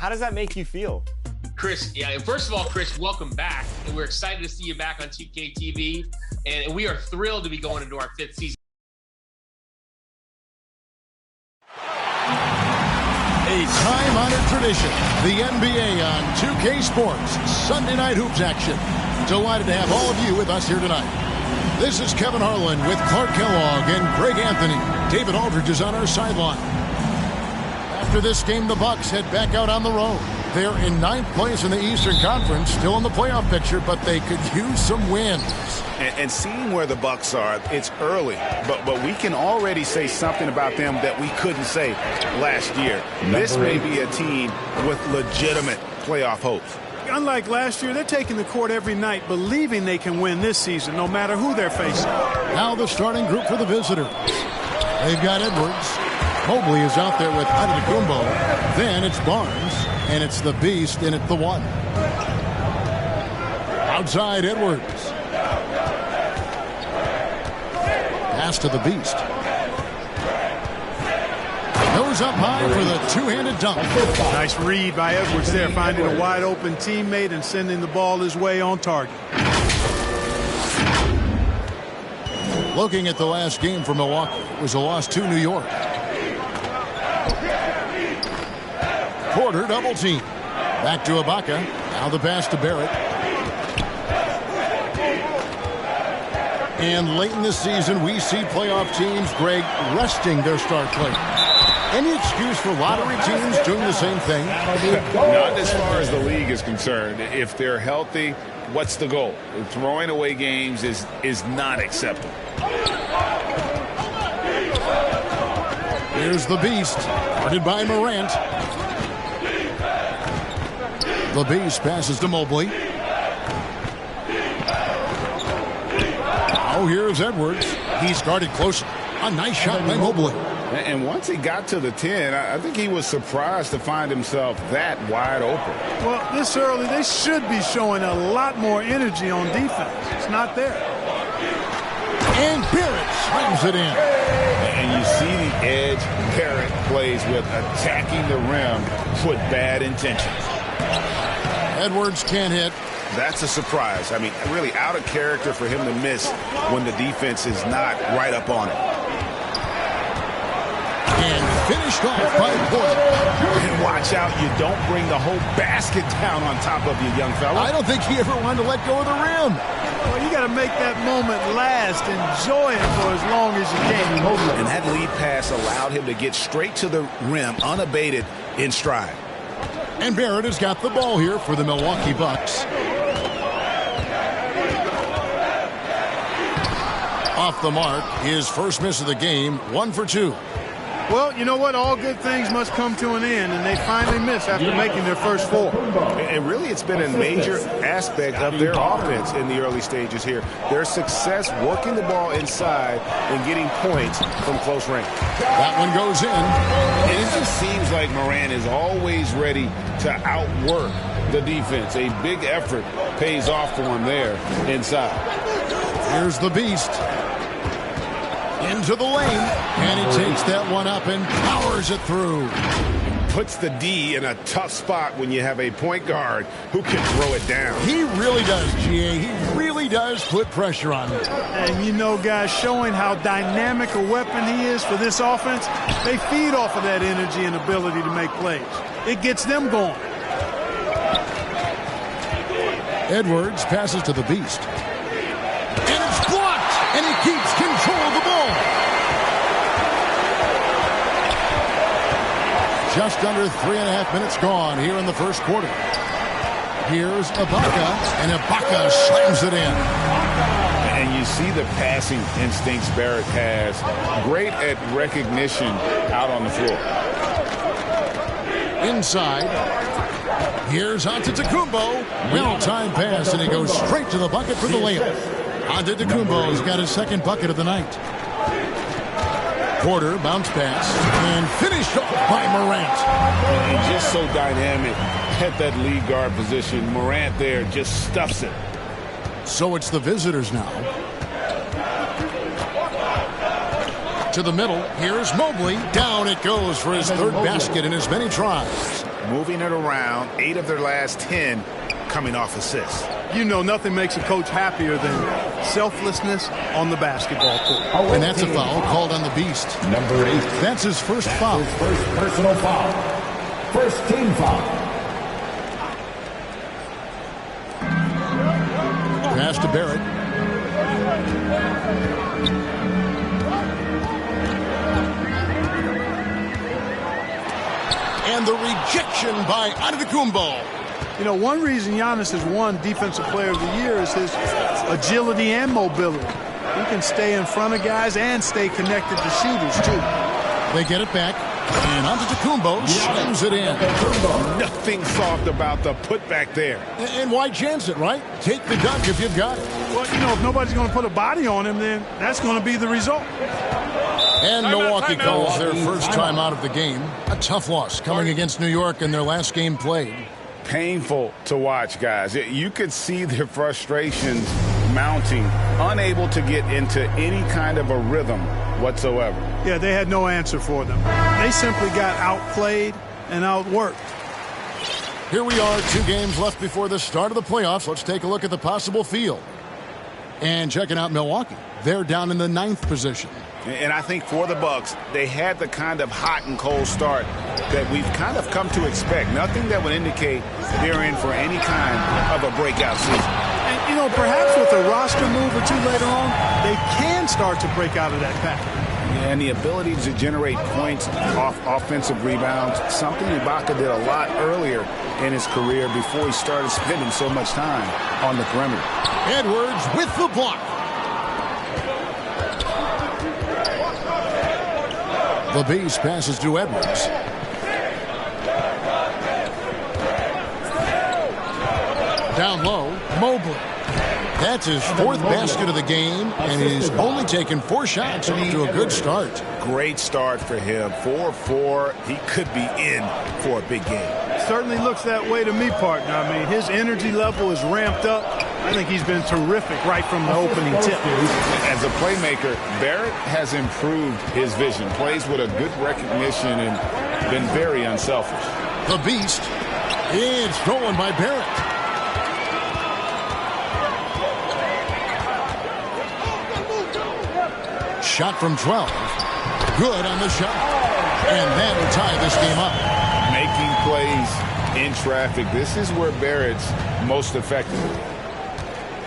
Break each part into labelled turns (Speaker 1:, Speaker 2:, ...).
Speaker 1: How does that make you feel?
Speaker 2: Chris, first of all, Chris, welcome back. And we're excited to see you back on 2K TV. And we are thrilled to be going into our 5th season.
Speaker 3: A time-honored tradition, the NBA on 2K Sports, Sunday Night Hoops action. Delighted to have all of you with us here tonight. This is Kevin Harlan with Clark Kellogg and Greg Anthony. David Aldridge is on our sideline. After this game, the Bucks head back out on the road. They're in 9th place in the Eastern Conference, still in the playoff picture, but they could use some wins.
Speaker 4: And seeing where the Bucks are, it's early, but we can already say something about them that we couldn't say last year. This may be a team with legitimate playoff hopes.
Speaker 5: Unlike last year, they're taking the court every night, believing they can win this season, no matter who they're facing.
Speaker 3: Now the starting group for the visitors. They've got Edwards. Mobley is out there with Antetokounmpo. Then it's Barnes, and it's the Beast in at the 1. Outside Edwards. Pass to the Beast. Goes up high for the two-handed dunk.
Speaker 5: Nice read by Edwards there, finding a wide-open teammate and sending the ball his way on target.
Speaker 3: Looking at the last game for Milwaukee, it was a loss to New York. Porter double team. Back to Ibaka. Now the pass to Barrett. And late in the season, we see playoff teams, Greg, resting their star players. Any excuse for lottery teams doing the same thing?
Speaker 4: Not as far as the league is concerned. If they're healthy, what's the goal? Throwing away games is not acceptable.
Speaker 3: Here's the Beast, guarded by Morant. The Beast passes to Mobley. Now here's Edwards. He's guarded closely. A nice shot by Mobley.
Speaker 4: And once he got to the 10, I think he was surprised to find himself that wide open.
Speaker 5: Well, this early, they should be showing a lot more energy on defense. It's not there.
Speaker 3: And Barrett slams it in.
Speaker 4: And you see the edge Barrett plays with, attacking the rim with bad intentions.
Speaker 3: Edwards can't hit.
Speaker 4: That's a surprise. I mean, really out of character for him to miss when the defense is not right up on it.
Speaker 3: And finished off by Porter.
Speaker 4: And watch out, you don't bring the whole basket down on top of you, young fella.
Speaker 3: I don't think he ever wanted to let go of the rim.
Speaker 5: Well, you got to make that moment last. Enjoy it for as long as you can.
Speaker 4: And that lead pass allowed him to get straight to the rim, unabated, in stride.
Speaker 3: And Barrett has got the ball here for the Milwaukee Bucks. Off the mark, his first miss of the game, 1 for 2.
Speaker 5: Well, you know what? All good things must come to an end, and they finally miss after making their first 4.
Speaker 4: And really, it's been a major aspect of their offense in the early stages here. Their success working the ball inside and getting points from close range.
Speaker 3: That one goes in.
Speaker 4: And it just seems like Morant is always ready to outwork the defense. A big effort pays off for him there inside.
Speaker 3: Here's the Beast. Into the lane, and he takes that one up and powers it through.
Speaker 4: Puts the D in a tough spot when you have a point guard who can throw it down.
Speaker 3: He really does, GA. He really does put pressure on him.
Speaker 5: And you know, guys, showing how dynamic a weapon he is for this offense, they feed off of that energy and ability to make plays. It gets them going.
Speaker 3: Edwards passes to the Beast. And it's blocked, and he keeps control of the ball. Just under 3.5 minutes gone here in the first quarter. Here's Ibaka, and Ibaka slams it in.
Speaker 4: And you see the passing instincts Barrett has. Great at recognition out on the floor.
Speaker 3: Inside. Here's Antetokounmpo. Well-timed pass, and he goes straight to the bucket for the layup. Antetokounmpo's got his second bucket of the night. Porter bounce pass and finished off by Morant.
Speaker 4: And just so dynamic at that lead guard position. Morant there just stuffs it.
Speaker 3: So it's the visitors now. To the middle. Here's Mobley. Down it goes for his third basket in as many tries.
Speaker 4: moving it around, 8 of their last 10 coming off assists.
Speaker 5: You know, nothing makes a coach happier than selflessness on the basketball court.
Speaker 3: And that's a foul called on the Beast.
Speaker 1: Number 8.
Speaker 3: That's his first foul.
Speaker 1: His first personal foul. First team foul.
Speaker 3: Pass to Barrett. And the rejection by Antetokounmpo.
Speaker 5: You know, one reason Giannis has won Defensive Player of the Year is his agility and mobility. He can stay in front of guys and stay connected to shooters, too.
Speaker 3: They get it back, and Antetokounmpo slams it in.
Speaker 4: Nothing soft about the putback there.
Speaker 3: And why chance it, right? Take the dunk if you've got it.
Speaker 5: Well, you know, if nobody's going to put a body on him, then that's going to be the result.
Speaker 3: And Milwaukee calls their first time out of the game. A tough loss coming against New York in their last game played.
Speaker 4: Painful to watch, guys. You could see their frustrations mounting, unable to get into any kind of a rhythm whatsoever.
Speaker 5: Yeah, they had no answer for them. They simply got outplayed and outworked.
Speaker 3: Here we are, 2 games left before the start of the playoffs. Let's take a look at the possible field. And checking out Milwaukee. They're down in the 9th position.
Speaker 4: And I think for the Bucks, they had the kind of hot and cold start that we've kind of come to expect. Nothing that would indicate they're in for any kind of a breakout season.
Speaker 5: And, you know, perhaps with a roster move or two later on, they can start to break out of that pack.
Speaker 4: Yeah, and the ability to generate points off offensive rebounds, something Ibaka did a lot earlier in his career before he started spending so much time on the perimeter.
Speaker 3: Edwards with the block. The Beast passes to Edwards. Down low, Mobley. That's his 4th basket of the game, and he's only taken 4 shots. Off to a good start.
Speaker 4: Great start for him. 4-4. He could be in for a big game.
Speaker 5: Certainly looks that way to me, partner. I mean, his energy level is ramped up. I think he's been terrific right from the opening tip.
Speaker 4: As a playmaker, Barrett has improved his vision, plays with a good recognition, and been very unselfish.
Speaker 3: The Beast. It's stolen by Barrett. Shot from 12. Good on the shot. And that'll tie this game up.
Speaker 4: Making plays in traffic. This is where Barrett's most effective.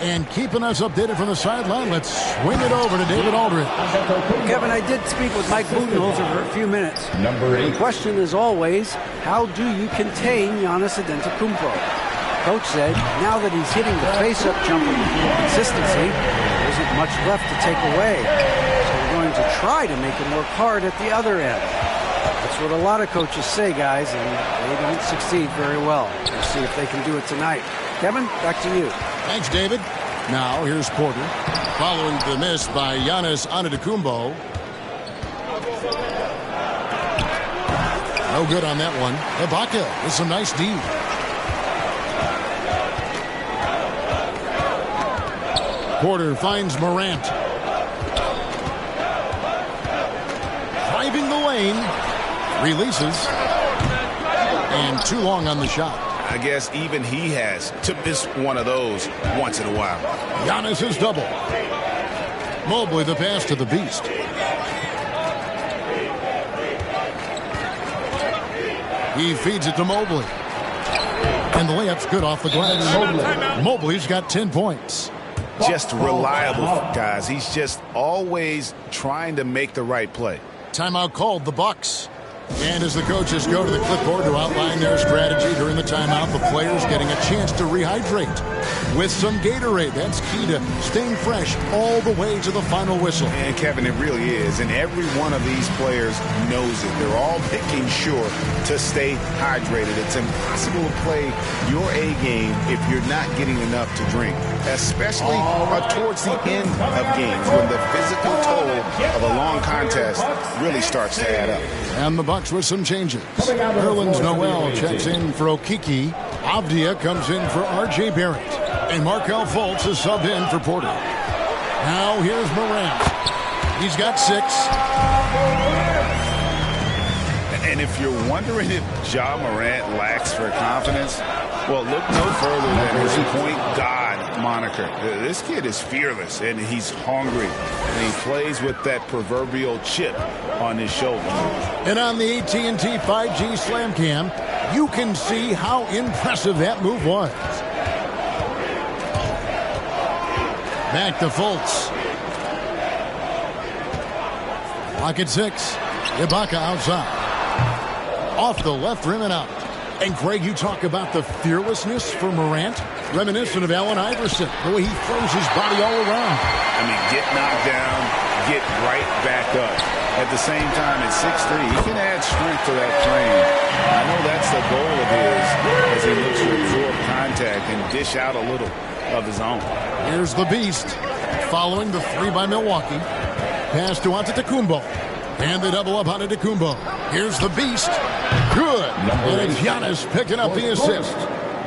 Speaker 3: And keeping us updated from the sideline, let's swing it over to David Aldridge.
Speaker 6: Kevin, I did speak with Mike Budenholzer for a few minutes.
Speaker 1: Number 8.
Speaker 6: The question is always, how do you contain Giannis Antetokounmpo? Coach said, now that he's hitting the face-up jumper with consistency, there isn't much left to take away. So we're going to try to make him work hard at the other end. That's what a lot of coaches say, guys, and they don't succeed very well. We'll see if they can do it tonight. Kevin, back to you.
Speaker 3: Thanks, David. Now, here's Porter. Following the miss by Giannis Antetokounmpo. No good on that one. Ibaka with some nice D. Porter finds Morant. Driving the lane. Releases. And too long on the shot.
Speaker 4: I guess even he has to miss one of those once in a while.
Speaker 3: Giannis is double. Mobley the pass to the Beast. He feeds it to Mobley. And the layup's good off the glass. Mobley's got 10 points.
Speaker 4: Just reliable, guys. He's just always trying to make the right play.
Speaker 3: Timeout called, the Bucks. And as the coaches go to the clipboard to outline their strategy during the timeout, the players getting a chance to rehydrate with some Gatorade. That's key to staying fresh all the way to the final whistle.
Speaker 4: And Kevin, it really is. And every one of these players knows it. They're all making sure to stay hydrated. It's impossible to play your A game if you're not getting enough to drink, especially towards the end of games when the physical toll of a long contest really starts to add up.
Speaker 3: And the Bucks with some changes. Nerlens Noel checks in for Okiki. Avdia comes in for R.J. Barrett. And Markelle Fultz is subbed in for Porter. Now here's Morant. He's got 6.
Speaker 4: And If you're wondering if Ja Morant lacks for confidence, well, look no further than his point God moniker. This kid is fearless, and he's hungry, and he plays with that proverbial chip on his shoulder.
Speaker 3: And on the AT&T 5G Slam Cam, you can see how impressive that move was. Back to Fultz. Lock at 6. Ibaka outside. Off the left rim and out. And Greg, you talk about the fearlessness for Morant, reminiscent of Allen Iverson, the way he throws his body all around.
Speaker 4: I mean, get knocked down, get right back up. At the same time, at 6'3", he can add strength to that frame. I know that's the goal of his as he looks to absorb contact and dish out a little of his own.
Speaker 3: Here's the Beast, following the 3 by Milwaukee. Pass to Antetokounmpo. And they double up on Antetokounmpo. Here's the Beast. Good. And it's Giannis picking up the assist.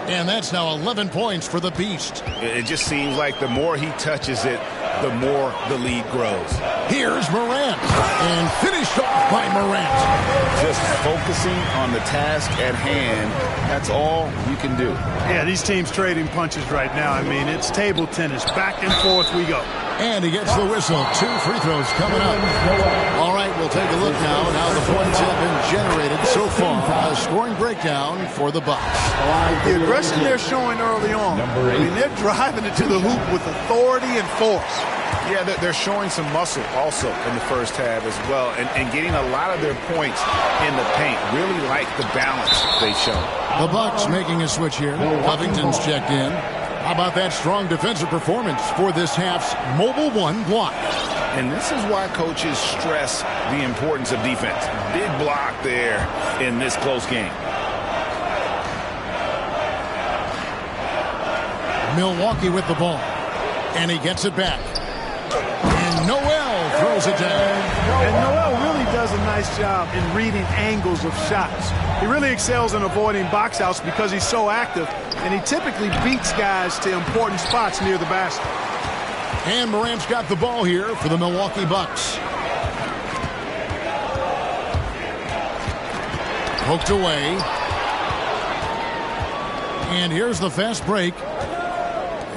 Speaker 3: And that's now 11 points for the Beast.
Speaker 4: It just seems like the more he touches it, the more the lead grows.
Speaker 3: Here's Morant. And finished off by Morant.
Speaker 4: Just focusing on the task at hand, that's all you can do.
Speaker 5: Yeah, these teams trading punches right now. I mean, it's table tennis. Back and forth we go.
Speaker 3: And he gets the whistle. 2 free throws coming up. All right, we'll take a look now at how the points have been generated so far. A scoring breakdown for the Bucks.
Speaker 5: The aggression they're showing early on. I mean, they're driving it to the hoop with authority and force.
Speaker 4: Yeah, they're showing some muscle also in the first half as well, and getting a lot of their points in the paint. Really like the balance they've shown.
Speaker 3: The Bucks making a switch here. Covington's checked in. How about that strong defensive performance for this half's Mobile One block?
Speaker 4: And this is why coaches stress the importance of defense. Big block there in this close game.
Speaker 3: Milwaukee with the ball. And he gets it back. And Noel throws it down.
Speaker 5: And Noel really does a nice job in reading angles of shots. He really excels in avoiding box outs because he's so active, and he typically beats guys to important spots near the basket.
Speaker 3: And Morant's got the ball here for the Milwaukee Bucks. Poked away. And here's the fast break.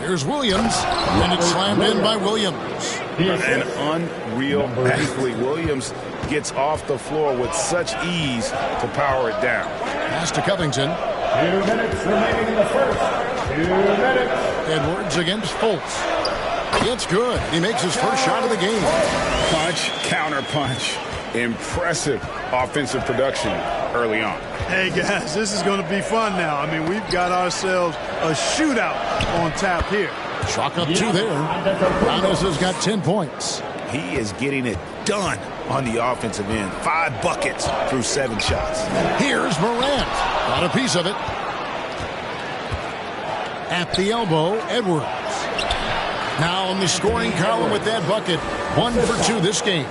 Speaker 3: Here's Williams, and it's slammed in by Williams.
Speaker 4: An unreal athlete. Williams gets off the floor with such ease to power it down.
Speaker 3: Pass to Covington.
Speaker 1: 2 minutes remaining in the first. 2 minutes.
Speaker 3: Edwards against Fultz. It's good. He makes his first shot of the game.
Speaker 4: Punch, counter punch. Impressive offensive production early on.
Speaker 5: Hey, guys, this is going to be fun now. I mean, we've got ourselves a shootout on tap here.
Speaker 3: Chalk up 2 there. Giannis has got 10 points.
Speaker 4: He is getting it done on the offensive end. 5 buckets through 7 shots.
Speaker 3: Here's Morant. Got a piece of it. At the elbow, Edwards. Now on the scoring column with that bucket. 1 for 2 this game.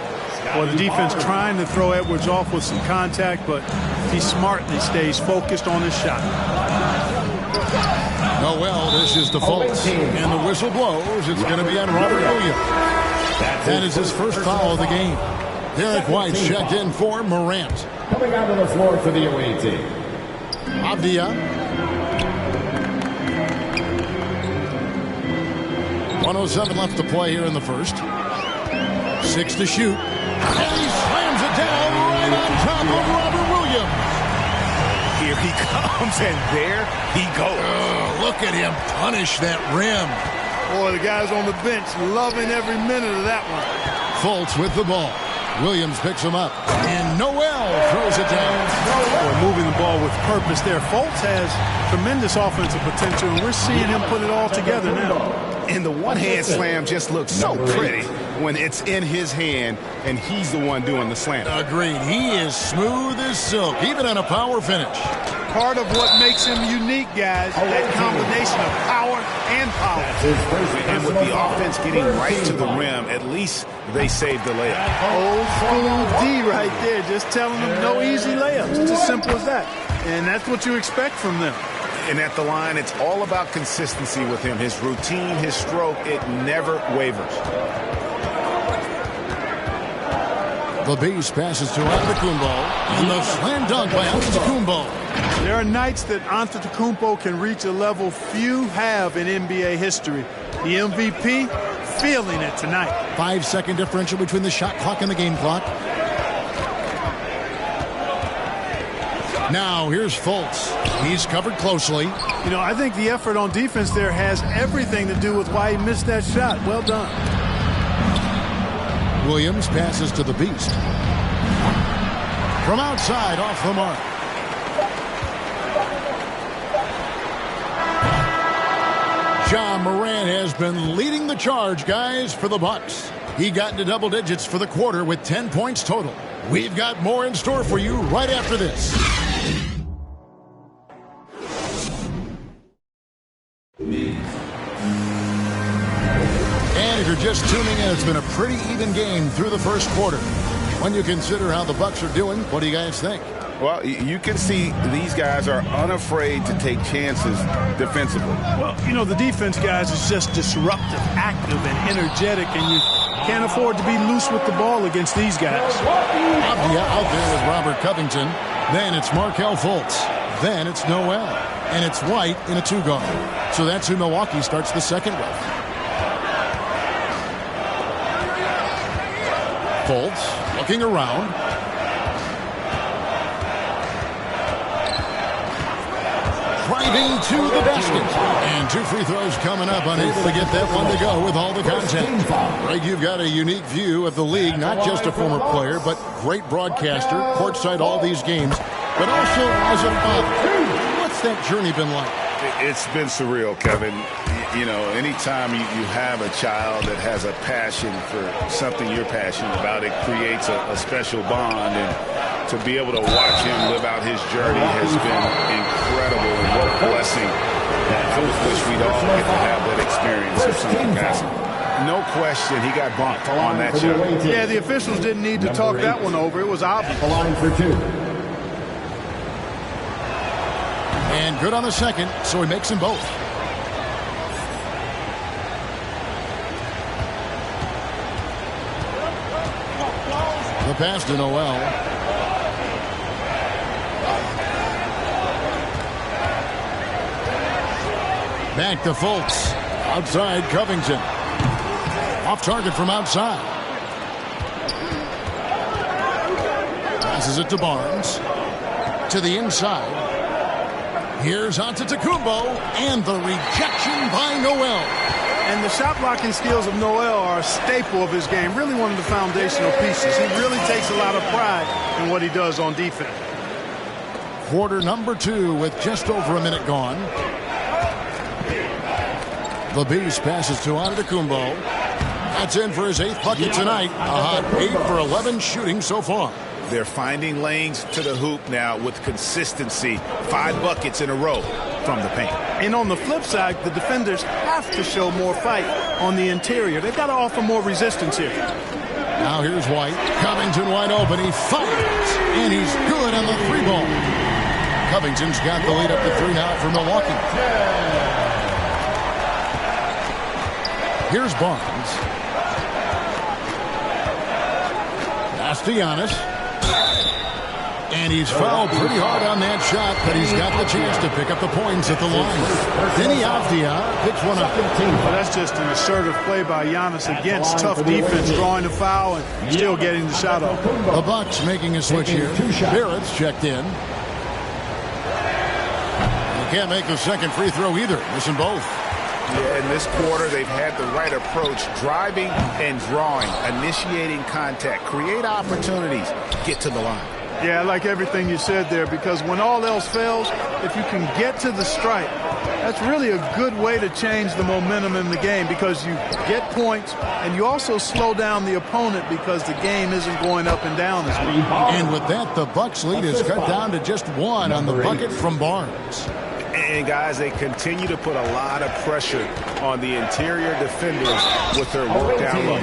Speaker 5: Well, the defense trying to throw Edwards off with some contact, but he smartly stays focused on his shot.
Speaker 3: Noel dishes to Fultz. And the whistle blows. It's going to be on Robert Williams. That is his first foul of the game. Derek White's checked in for Morant.
Speaker 1: Coming out on the floor for the away team.
Speaker 3: Avdia. 1:07 left to play here in the first. 6 to shoot. And he slams it down right on top of Robert Williams.
Speaker 4: Here he comes, and there he goes.
Speaker 3: Oh, look at him punish that rim.
Speaker 5: Boy, the guys on the bench loving every minute of that one.
Speaker 3: Fultz with the ball. Williams picks him up. And Noel throws it down.
Speaker 5: Boy, moving the ball with purpose there. Fultz has tremendous offensive potential, and we're seeing him put it all together now.
Speaker 4: And the one-hand slam just looks so pretty when it's in his hand and he's the one doing the slam.
Speaker 3: Agreed. He is smooth as silk, even on a power finish.
Speaker 5: Part of what makes him unique, guys, that combination of power and power.
Speaker 4: And with the offense getting right to the rim, at least they saved the layup.
Speaker 5: Old school D right there, just telling them no easy layups. It's as simple as that. And that's what you expect from them.
Speaker 4: And at the line, it's all about consistency with him. His routine, his stroke, it never wavers.
Speaker 3: The Beast passes to Antetokounmpo, and the slam dunk by Antetokounmpo.
Speaker 5: There are nights that Antetokounmpo can reach a level few have in NBA history. The MVP feeling it tonight.
Speaker 3: 5-second differential between the shot clock and the game clock. Now here's Fultz. He's covered closely.
Speaker 5: You know, I think the effort on defense there has everything to do with why he missed that shot. Well done.
Speaker 3: Williams passes to the Beast. From outside, off the mark. John Morant has been leading the charge, guys, for the Bucks. He got into double digits for the quarter with 10 points total. We've got more in store for you right after this. And if you're just tuning in, it's been a pretty even game through the first quarter. When you consider how the Bucks are doing, what do you guys think?
Speaker 4: Well, you can see these guys are unafraid to take chances defensively.
Speaker 5: Well, you know, the defense, guys, is just disruptive, active, and energetic, and you can't afford to be loose with the ball against these guys.
Speaker 3: Out there with Robert Covington. Then it's Markelle Fultz. Then it's Noel. And it's White in a two-guard. So that's who Milwaukee starts the second with. Fultz looking around. Driving to the basket. And 2 free throws coming up, unable to get that one to go with all the contact. Greg, you've got a unique view of the league, not just a former player, but great broadcaster, courtside all these games, but also as a father. What's that journey been like?
Speaker 4: It's been surreal, Kevin. You know, anytime you have a child that has a passion for something you're passionate about, it creates a special bond. And to be able to watch him live out his journey has been incredible, and what a blessing. I just wish we'd all get to have that experience of some capacity. No question, he got bumped on that shot.
Speaker 5: Yeah, the officials didn't need to talk that one over. It was obvious.
Speaker 1: The line for 2.
Speaker 3: And good on the second, so he makes them both. The pass to Noel. Back to Fultz. Outside Covington. Off target from outside. Passes it to Barnes. To the inside. Here's Antetokounmpo, and the rejection by Noel.
Speaker 5: And the shot blocking skills of Noel are a staple of his game, really one of the foundational pieces. He really takes a lot of pride in what he does on defense.
Speaker 3: Quarter number 2 with just over a minute gone. The Beast passes to Antetokounmpo. That's in for his 8th bucket tonight. A hot 8 for 11 shooting so far.
Speaker 4: They're finding lanes to the hoop now with consistency. 5 buckets in a row from the paint.
Speaker 5: And on the flip side, the defenders have to show more fight on the interior. They've got to offer more resistance here.
Speaker 3: Now here's White. Covington wide open. He fires. And he's good on the 3-ball. Covington's got the lead up to 3 now for Milwaukee. Here's Barnes. Pass to Giannis. And he's fouled pretty hard on that shot, but he's got the chance to pick up the points at the line. Denny Avdia picks one up.
Speaker 5: Well, that's just an assertive play by Giannis against tough defense, drawing the foul and still getting the shot off.
Speaker 3: The Bucks making a switch here. Barrett's checked in. He can't make the second free throw either. Missing both.
Speaker 4: Yeah, in this quarter, they've had the right approach, driving and drawing, initiating contact, create opportunities, get to the line.
Speaker 5: Yeah, I like everything you said there, because when all else fails, if you can get to the stripe, that's really a good way to change the momentum in the game, because you get points and you also slow down the opponent because the game isn't going up and down as much.
Speaker 3: And with that, the Bucks lead is cut down to just 1 on the bucket from Barnes.
Speaker 4: And, guys, they continue to put a lot of pressure on the interior defenders with their work down low.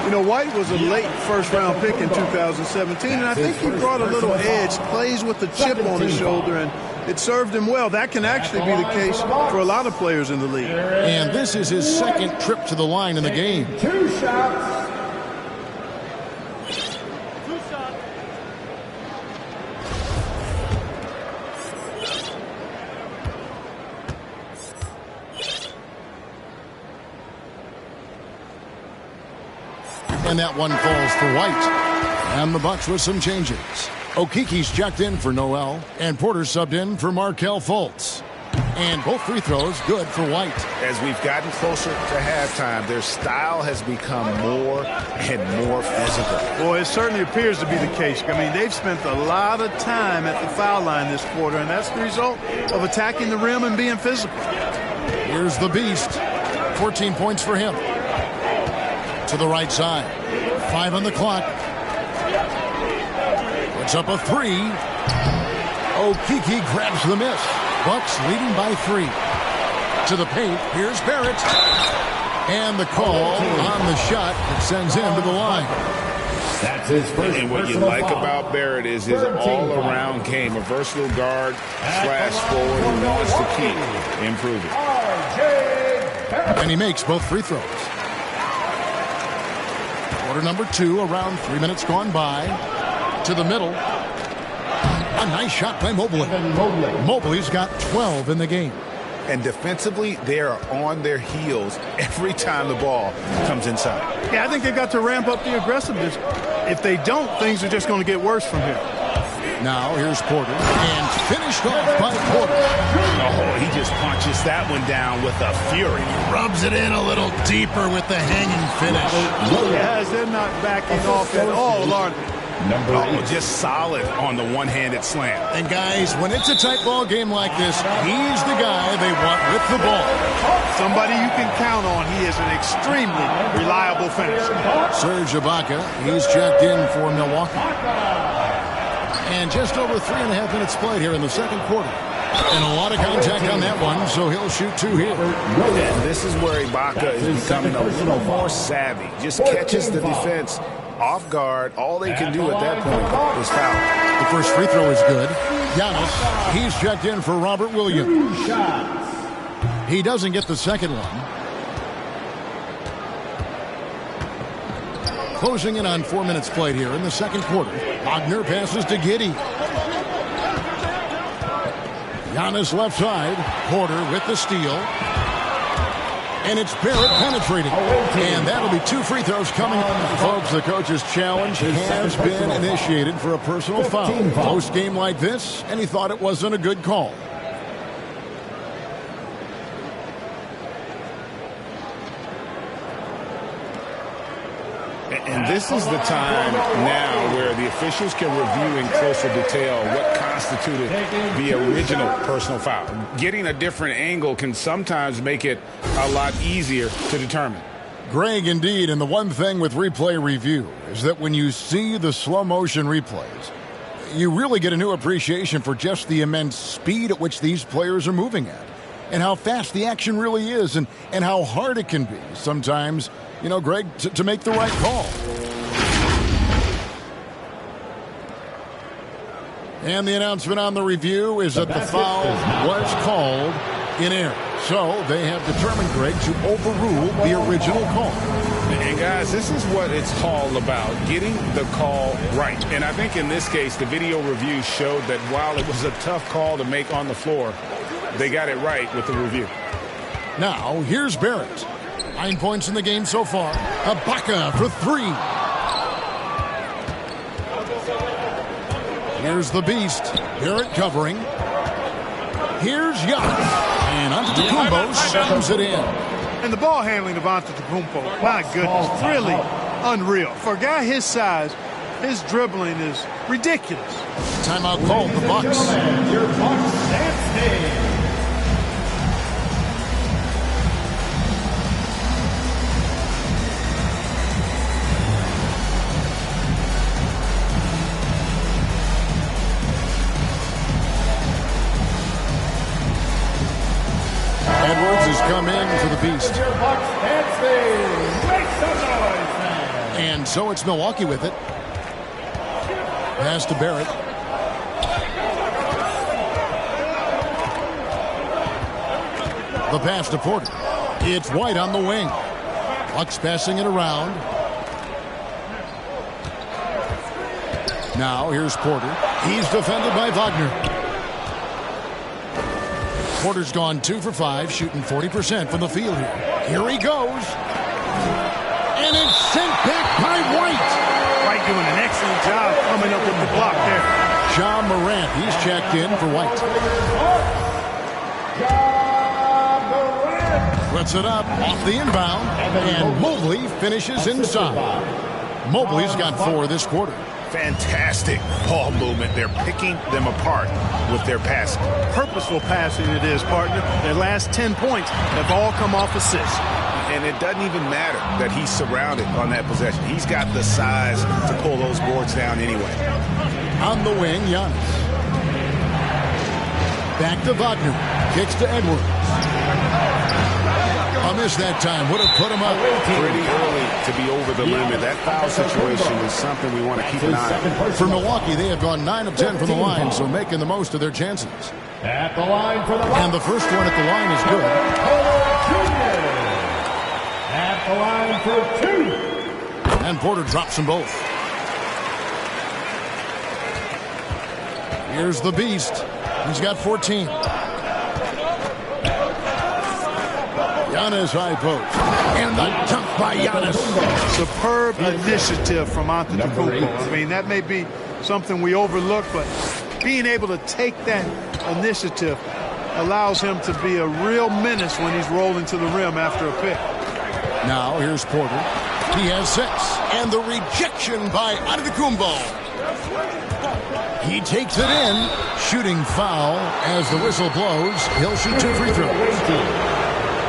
Speaker 5: You know, White was a late first-round pick in 2017, and I think he brought a little edge, plays with a chip on his shoulder, and it served him well. That can actually be the case for a lot of players in the league.
Speaker 3: And this is his second trip to the line in the game.
Speaker 1: 2 shots.
Speaker 3: And that one falls for White. And the Bucks with some changes. Okiki's checked in for Noel, and Porter subbed in for Markelle Fultz. And both free throws good for White.
Speaker 4: As we've gotten closer to halftime, their style has become more and more physical.
Speaker 5: Boy, it certainly appears to be the case. I mean, they've spent a lot of time at the foul line this quarter, and that's the result of attacking the rim and being physical.
Speaker 3: Here's the Beast. 14 points for him. To the right side. 5 on the clock. Puts up a 3. Okiki grabs the miss. Bucks leading by 3. To the paint. Here's Barrett. And the call on the shot that sends him to the line.
Speaker 1: That's his first.
Speaker 4: And what you like about Barrett is his all-around game. A versatile guard / forward who wants to keep improving.
Speaker 3: And he makes both free throws. Quarter number 2, around 3 minutes gone by. To the middle. A nice shot by Mobley. Mobley's got 12 in the game.
Speaker 4: And defensively, they are on their heels every time the ball comes inside.
Speaker 5: Yeah, I think they got to ramp up the aggressiveness. If they don't, things are just going to get worse from here.
Speaker 3: Now, here's Porter. And finished off by Porter.
Speaker 4: Oh, he just punches that one down with a fury.
Speaker 3: Rubs it in a little deeper with the hanging finish.
Speaker 5: Yes, they're not backing off at all, aren't they?
Speaker 4: Just solid on the one-handed slam.
Speaker 3: And guys, when it's a tight ball game like this, he's the guy they want with the ball.
Speaker 5: Somebody you can count on. He is an extremely reliable finisher.
Speaker 3: Serge Ibaka, he's checked in for Milwaukee. And just over 3.5 minutes played here in the second quarter. And a lot of contact on that one, so he'll shoot 2 here.
Speaker 4: And this is where Ibaka is becoming a little more savvy. Just catches the defense off guard. All they can do at that point is foul.
Speaker 3: The first free throw is good. Giannis, he's checked in for Robert Williams. He doesn't get the second one. Closing in on 4 minutes played here in the second quarter. Wagner passes to Giddey. Giannis left side. Porter with the steal. And it's Barrett penetrating. And that'll be 2 free throws coming up. Folks, the coach's challenge has been initiated for a personal foul. Close game like this, and he thought it wasn't a good call.
Speaker 4: And this is the time now where the officials can review in closer detail what constituted the original personal foul. Getting a different angle can sometimes make it a lot easier to determine.
Speaker 3: Greg, indeed, and the one thing with replay review is that when you see the slow motion replays, you really get a new appreciation for just the immense speed at which these players are moving at, and how fast the action really is, and how hard it can be sometimes, you know, Greg, to make the right call. And the announcement on the review is that the foul was called in error. So they have determined, Greg, to overrule the original call.
Speaker 4: And guys, this is what it's all about, getting the call right. And I think in this case, the video review showed that while it was a tough call to make on the floor, they got it right with the review.
Speaker 3: Now, here's Barrett. 9 points in the game so far. Ibaka for 3. Here's the Beast. Barrett covering. Here's Giannis. And Antetokounmpo slams it in.
Speaker 5: And the ball handling of Antetokounmpo, my goodness, really unreal. For a guy his size, his dribbling is ridiculous.
Speaker 3: Timeout called the Bucks.
Speaker 1: Your Bucks stand.
Speaker 3: Edwards has come in for the Beast. And so it's Milwaukee with it. Pass to Barrett. The pass to Porter. It's White on the wing. Bucks passing it around. Now here's Porter. He's defended by Wagner. Porter's gone 2 for 5, shooting 40% from the field here. Here he goes. And it's sent back by White.
Speaker 5: White doing an excellent job coming up with the block there.
Speaker 3: John Morant, he's checked in for White. Puts it up off the inbound, and Mobley finishes inside. Mobley's got 4 this quarter.
Speaker 4: Fantastic ball movement. They're picking them apart with their passing.
Speaker 5: Purposeful passing it is, partner. Their last 10 points have all come off assists.
Speaker 4: And it doesn't even matter that he's surrounded on that possession. He's got the size to pull those boards down anyway.
Speaker 3: On the wing, Giannis. Back to Wagner. Kicks to Edwards. A miss that time. Would have put him up.
Speaker 4: Pretty early to be over the limit. That foul situation is something we want to keep an eye on.
Speaker 3: For Milwaukee, they have gone 9 of 10 from the line, so making the most of their chances.
Speaker 1: At the line for the
Speaker 3: And the first one at the line is good.
Speaker 1: At the line for 2.
Speaker 3: And Porter drops them both. Here's the Beast. He's got 14. Giannis high post. And the dunk by Giannis.
Speaker 5: Superb initiative from Antetokounmpo. I mean, that may be something we overlook, but being able to take that initiative allows him to be a real menace when he's rolling to the rim after a pick.
Speaker 3: Now here's Porter. He has 6. And the rejection by Antetokounmpo. He takes it in. Shooting foul as the whistle blows. He'll shoot 2 free throws.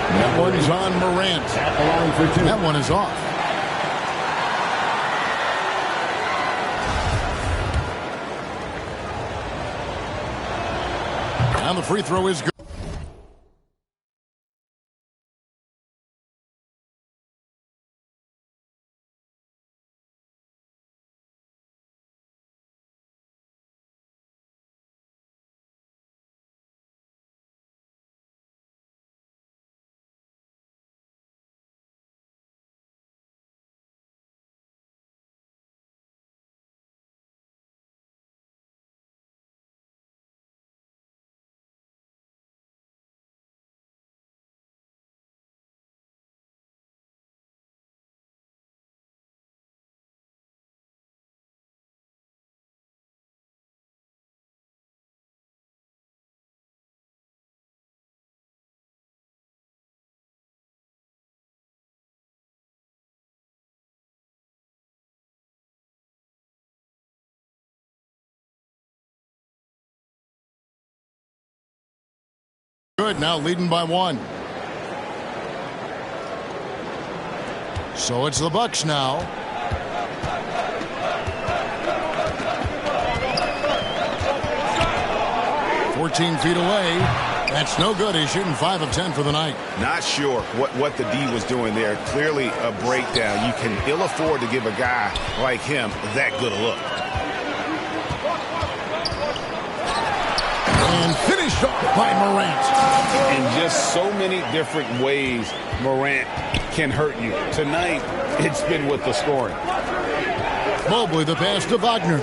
Speaker 3: That one's on Morant.
Speaker 1: At the line for 2.
Speaker 3: That one is off. And the free throw is good. Good, now leading by 1. So it's the Bucks now. "14 feet away. That's no good. He's shooting 5 of 10 for the night.
Speaker 4: Not sure what the D was doing there. Clearly a breakdown. You can ill afford to give a guy like him that good a look.
Speaker 3: And finished off by Morant.
Speaker 4: In just so many different ways, Morant can hurt you. Tonight, it's been with the scoring.
Speaker 3: Mobley, the pass to Wagner.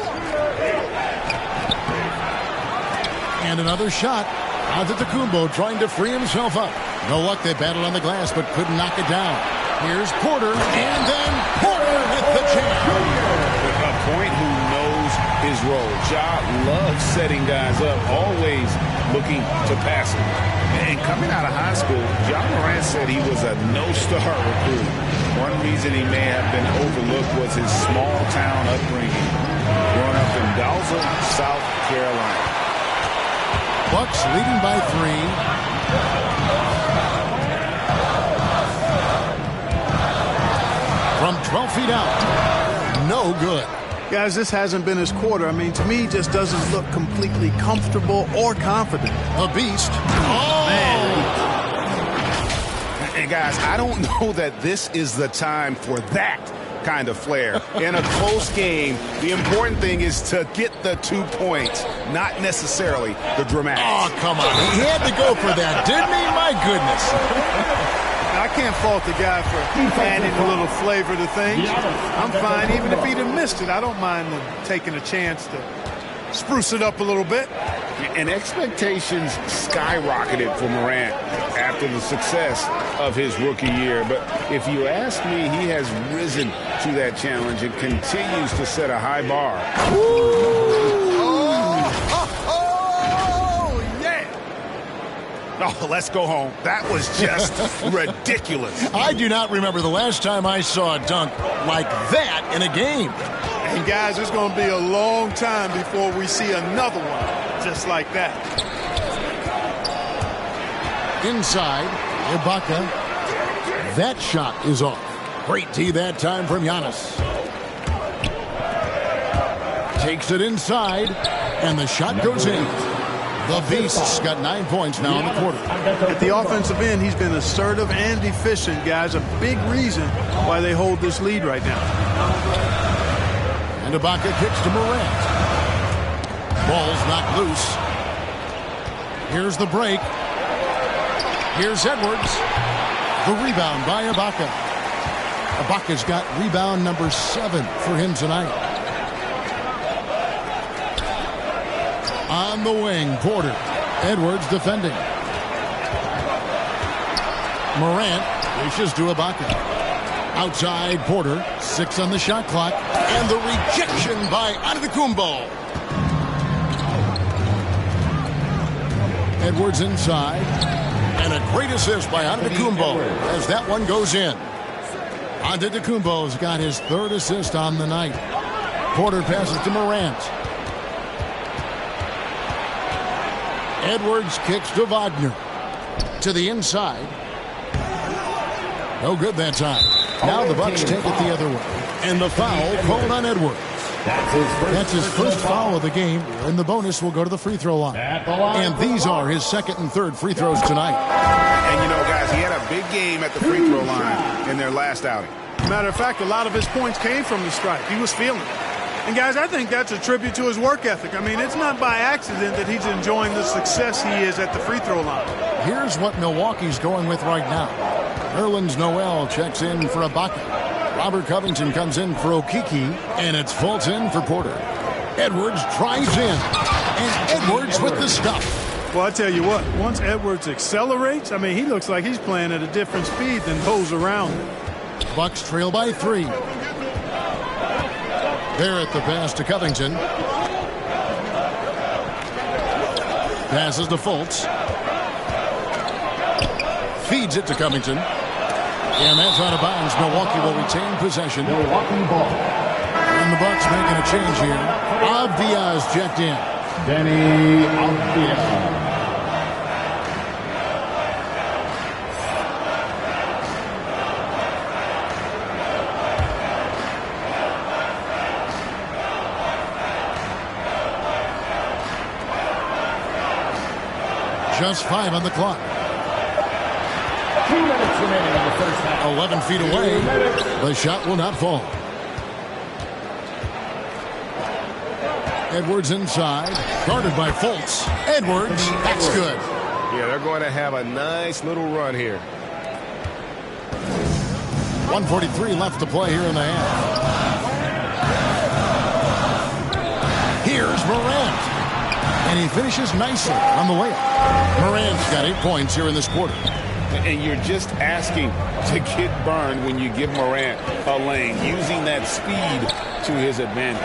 Speaker 3: And another shot. Antetokounmpo trying to free himself up. No luck, they battled on the glass, but couldn't knock it down. Here's Porter, and then Porter with the jam.
Speaker 4: A point who knows his role. Ja loves setting guys up, always looking to pass him. And coming out of high school, Ja Morant said he was a no-star recruit. One reason he may have been overlooked was his small-town upbringing. Growing up in Dalzell, South Carolina.
Speaker 3: Bucks leading by 3. From 12 feet out. No good.
Speaker 5: Guys, this hasn't been his quarter. I mean, to me, he just doesn't look completely comfortable or confident.
Speaker 3: The Beast. Oh,
Speaker 5: man.
Speaker 4: And guys, I don't know that this is the time for that kind of flair. In a close game, the important thing is to get the 2 points, not necessarily the dramatics.
Speaker 3: Oh, come on. He had to go for that, didn't he? My goodness.
Speaker 5: I can't fault the guy for adding a little flavor to things. I'm fine. Even if he'd have missed it, I don't mind them taking a chance to spruce it up a little bit.
Speaker 4: And expectations skyrocketed for Morant after the success of his rookie year. But if you ask me, he has risen to that challenge and continues to set a high bar. Oh, let's go home. That was just ridiculous.
Speaker 3: I do not remember the last time I saw a dunk like that in a game.
Speaker 5: And guys, it's going to be a long time before we see another one just like that.
Speaker 3: Inside, Ibaka. That shot is off. Great D that time from Giannis. Takes it inside, and the shot goes in. The Beast's got 9 points now in the quarter.
Speaker 5: At the offensive end, he's been assertive and efficient, guys. A big reason why they hold this lead right now.
Speaker 3: And Ibaka kicks to Morant. Ball's not loose. Here's the break. Here's Edwards. The rebound by Ibaka. Ibaka's got rebound number 7 for him tonight. On the wing, Porter. Edwards defending. Morant wishes to Ibaka. Outside, Porter. 6 on the shot clock. And the rejection by Antetokounmpo. Edwards inside. And a great assist by Antetokounmpo as that one goes in. Antetokounmpo's got his 3rd assist on the night. Porter passes to Morant. Edwards kicks to Wagner. To the inside. No good that time. Now the Bucks take it the other way. And the foul called on Edwards. That's his first foul of the game, and the bonus will go to the free throw line. And these are his 2nd and 3rd free throws tonight.
Speaker 4: And you know, guys, he had a big game at the free throw line in their last outing.
Speaker 5: Matter of fact, a lot of his points came from the stripe. He was feeling it. And, guys, I think that's a tribute to his work ethic. I mean, it's not by accident that he's enjoying the success he is at the free throw line.
Speaker 3: Here's what Milwaukee's going with right now. Nerlens Noel checks in for Ibaka. Robert Covington comes in for Okiki, and it's Fultz in for Porter. Edwards drives in, and Edwards with the stop.
Speaker 5: Well, I tell you what, once Edwards accelerates, I mean, he looks like he's playing at a different speed than those around him.
Speaker 3: Bucks trail by 3. Barrett the pass to Covington. Passes to Fultz. Feeds it to Covington. And that's out of bounds. Milwaukee will retain possession.
Speaker 1: Milwaukee ball.
Speaker 3: And the Bucks making a change here. Avdia's checked in.
Speaker 1: Danny Avdia.
Speaker 3: Just 5 on the clock.
Speaker 1: 2 minutes remaining in the first half.
Speaker 3: 11 feet away. The shot will not fall. Edwards inside. Guarded by Fultz. Edwards. That's good.
Speaker 4: Yeah, they're going to have a nice little run here.
Speaker 3: 1:43 left to play here in the half. Here's Morant. And he finishes nicely on the way up. Morant's got 8 points here in this quarter.
Speaker 4: And you're just asking to get burned when you give Morant a lane, using that speed to his advantage.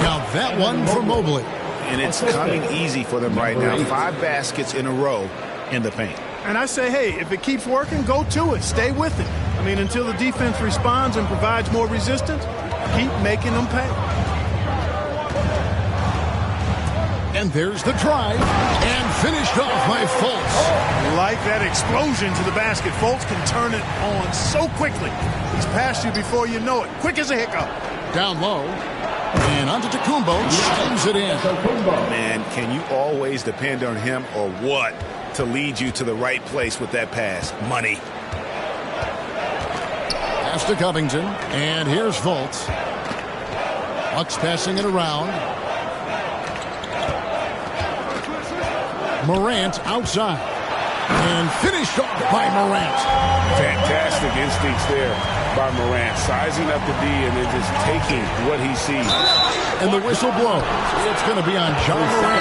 Speaker 3: Now that one for Mobley.
Speaker 4: And it's coming easy for them right now. 5 baskets in a row in the paint.
Speaker 5: And I say, hey, if it keeps working, go to it. Stay with it. I mean, until the defense responds and provides more resistance, keep making them pay.
Speaker 3: And there's the drive, and finished off by Fultz.
Speaker 5: Like that explosion to the basket. Fultz can turn it on so quickly. He's past you before you know it. Quick as a hiccup.
Speaker 3: Down low, and Antetokounmpo slams it in.
Speaker 4: Man, can you always depend on him or what to lead you to the right place with that pass? Money.
Speaker 3: Pass to Covington, and here's Fultz. Bucks passing it around. Morant outside. And finished off by Morant.
Speaker 4: Fantastic instincts there by Morant. Sizing up the D and then just taking what he sees.
Speaker 3: And the whistle blows. It's going to be on John Morant.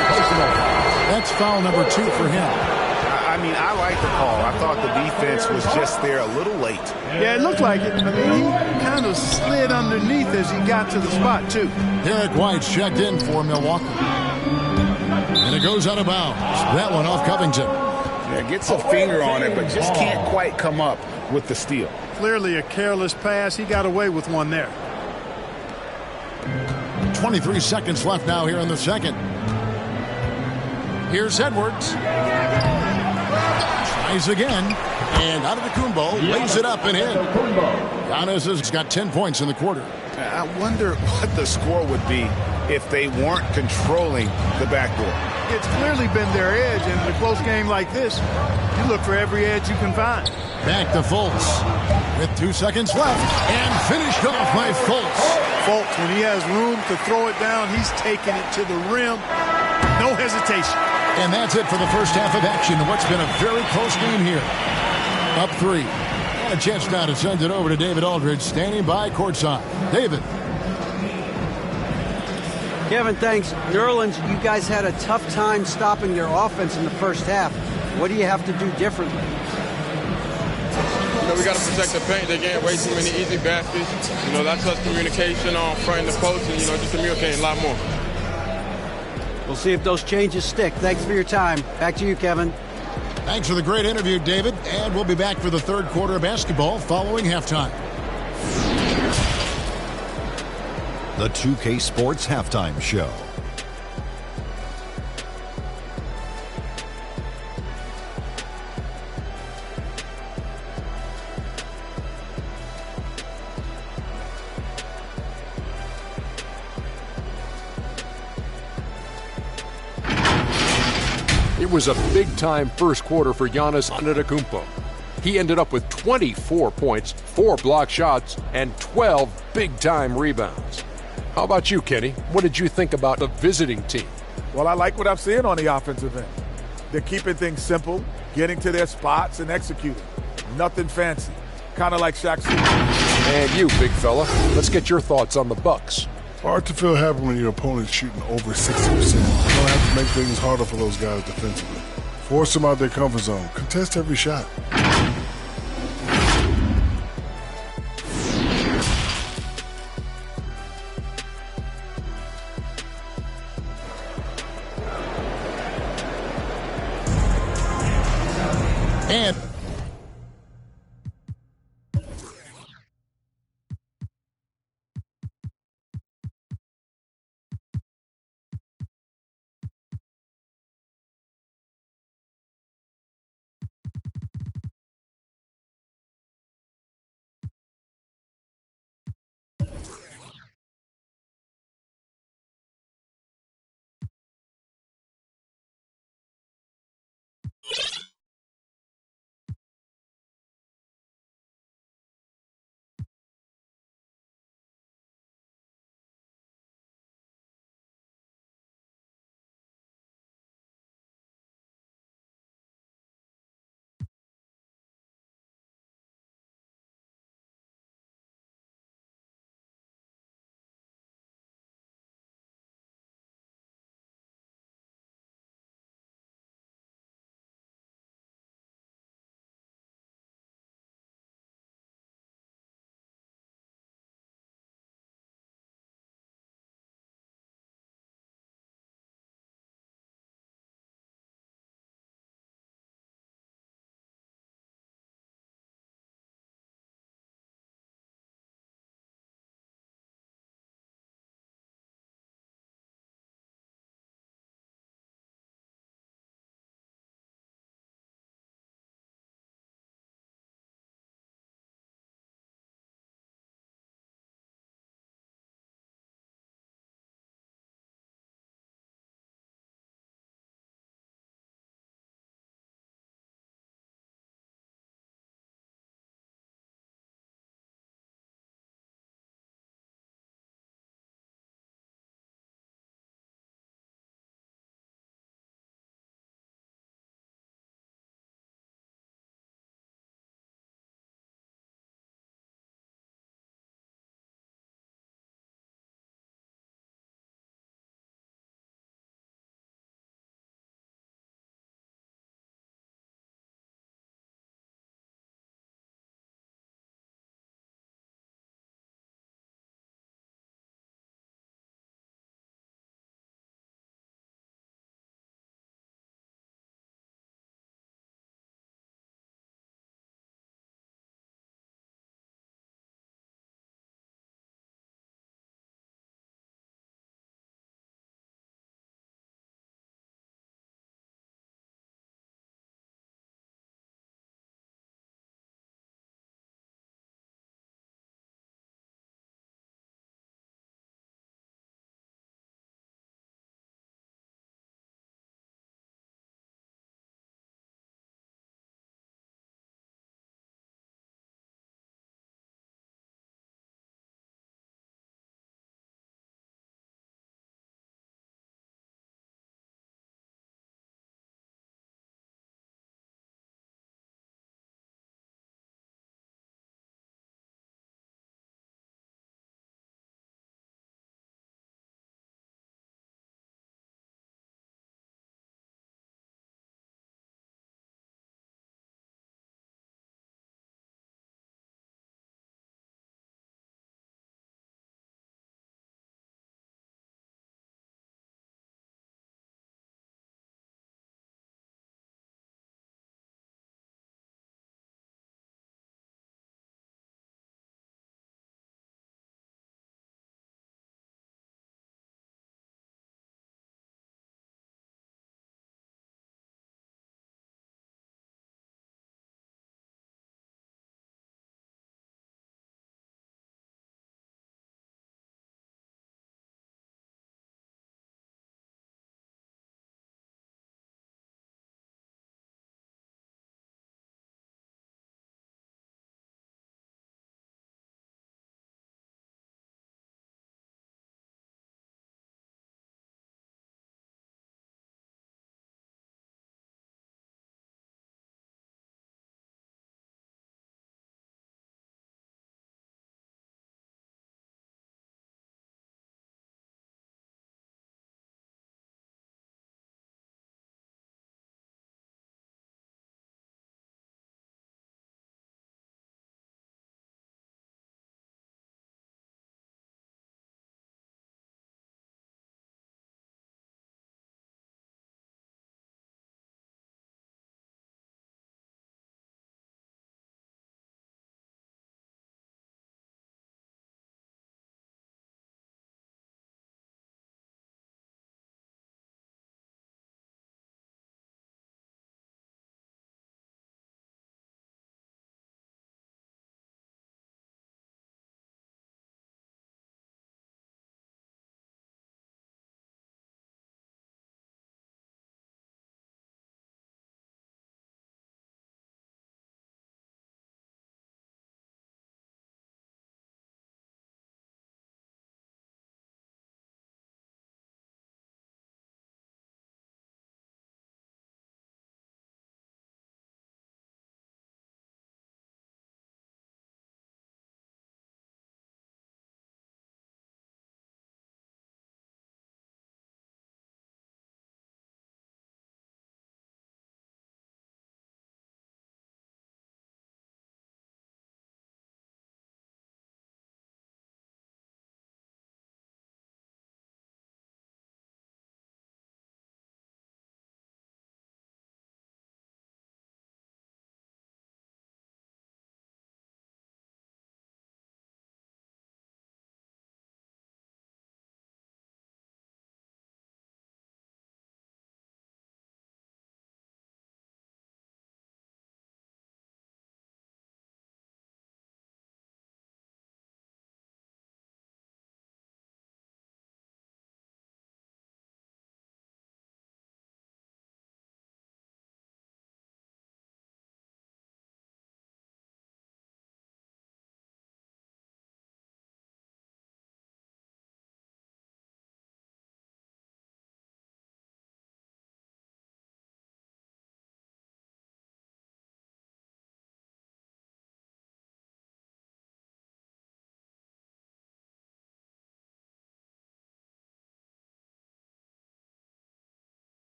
Speaker 3: That's foul number 2 for him.
Speaker 4: I I mean, I like the call. I thought the defense was just there a little late.
Speaker 5: Yeah, it looked like it. I mean, he kind of slid underneath as he got to the spot, too.
Speaker 3: Derek White's checked in for Milwaukee. And it goes out of bounds. That one off Covington.
Speaker 4: Yeah, gets a finger on it, but just can't quite come up with the steal.
Speaker 5: Clearly a careless pass. He got away with one there.
Speaker 3: 23 seconds left now here in the second. Here's Edwards. Tries again. And Antetokounmpo lays it up and in. Giannis has got 10 points in the quarter.
Speaker 4: I wonder what the score would be if they weren't controlling the backdoor.
Speaker 5: It's clearly been their edge, and in a close game like this, you look for every edge you can find.
Speaker 3: Back to Fultz with 2 seconds left, and finished off by Fultz.
Speaker 5: Fultz, when he has room to throw it down, he's taking it to the rim. No hesitation.
Speaker 3: And that's it for the first half of action in what's been a very close game here. Up 3. And a chance now to send it over to David Aldridge, standing by courtside. David.
Speaker 6: Kevin, thanks. New Orleans, you guys had a tough time stopping their offense in the first half. What do you have to do differently?
Speaker 7: We got to protect the paint. They getting way too many easy baskets. That's us communication on front of the post and, just communicating a lot more.
Speaker 6: We'll see if those changes stick. Thanks for your time. Back to you, Kevin.
Speaker 3: Thanks for the great interview, David. And we'll be back for the third quarter of basketball following halftime.
Speaker 8: The 2K Sports Halftime Show.
Speaker 9: It was a big-time first quarter for Giannis Antetokounmpo. He ended up with 24 points, 4 block shots, and 12 big-time rebounds. How about you, Kenny? What did you think about the visiting team?
Speaker 10: Well, I like what I'm seeing on the offensive end. They're keeping things simple, getting to their spots, and executing. Nothing fancy. Kind of like Shaq's.
Speaker 9: And you, big fella, let's get your thoughts on the Bucks.
Speaker 11: Hard to feel happy when your opponent's shooting over 60%. You don't have to make things harder for those guys defensively. Force them out their comfort zone. Contest every shot.
Speaker 3: And